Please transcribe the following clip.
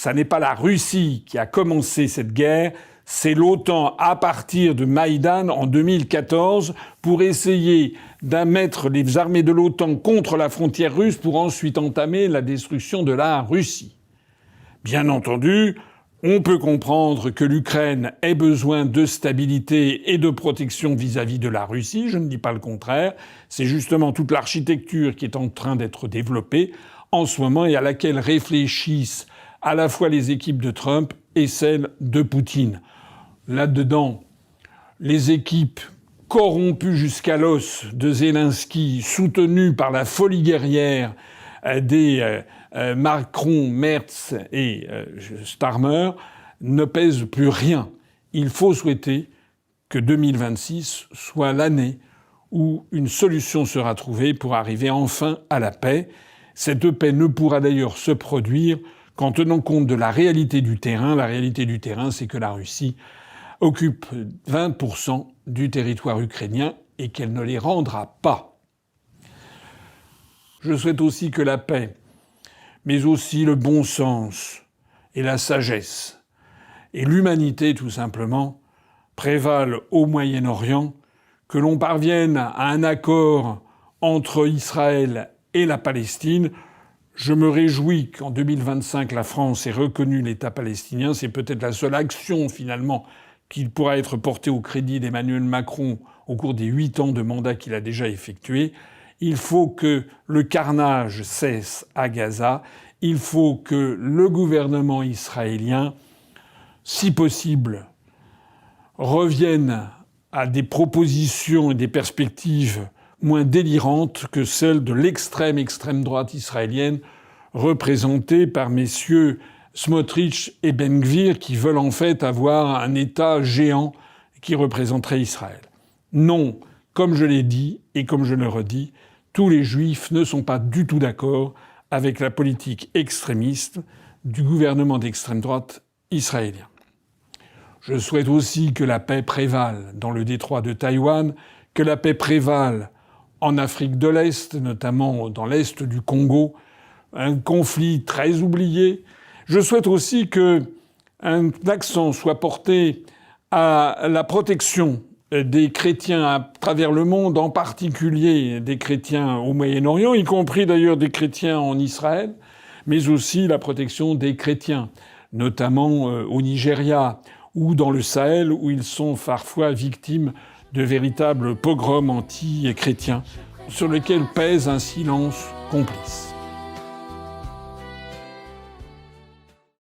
Ça n'est pas la Russie qui a commencé cette guerre, c'est l'OTAN à partir de Maïdan en 2014 pour essayer de mettre les armées de l'OTAN contre la frontière russe pour ensuite entamer la destruction de la Russie. Bien entendu, on peut comprendre que l'Ukraine ait besoin de stabilité et de protection vis-à-vis de la Russie, je ne dis pas le contraire. C'est justement toute l'architecture qui est en train d'être développée en ce moment et à laquelle réfléchissent à la fois les équipes de Trump et celles de Poutine. Là-dedans, les équipes corrompues jusqu'à l'os de Zelensky, soutenues par la folie guerrière des Macron, Merz et Starmer, ne pèsent plus rien. Il faut souhaiter que 2026 soit l'année où une solution sera trouvée pour arriver enfin à la paix. Cette paix ne pourra d'ailleurs se produire qu'en tenant compte de la réalité du terrain. La réalité du terrain, c'est que la Russie occupe 20% du territoire ukrainien et qu'elle ne les rendra pas. Je souhaite aussi que la paix, mais aussi le bon sens et la sagesse et l'humanité tout simplement prévalent au Moyen-Orient, que l'on parvienne à un accord entre Israël et la Palestine. Je me réjouis qu'en 2025, la France ait reconnu l'État palestinien. C'est peut-être la seule action, finalement, qui pourra être portée au crédit d'Emmanuel Macron au cours des 8 ans de mandat qu'il a déjà effectué. Il faut que le carnage cesse à Gaza. Il faut que le gouvernement israélien, si possible, revienne à des propositions et des perspectives moins délirantes que celles de l'extrême droite israélienne représentée par messieurs Smotrich et Ben Gvir qui veulent en fait avoir un État géant qui représenterait Israël. Non, comme je l'ai dit et comme je le redis, tous les juifs ne sont pas du tout d'accord avec la politique extrémiste du gouvernement d'extrême droite israélien. Je souhaite aussi que la paix prévale dans le détroit de Taïwan, que la paix prévale en Afrique de l'Est, notamment dans l'Est du Congo, un conflit très oublié. Je souhaite aussi qu'un accent soit porté à la protection des chrétiens à travers le monde, en particulier des chrétiens au Moyen-Orient, y compris d'ailleurs des chrétiens en Israël, mais aussi la protection des chrétiens, notamment au Nigeria ou dans le Sahel, où ils sont parfois victimes de véritables pogroms anti-chrétiens, sur lesquels pèse un silence complice.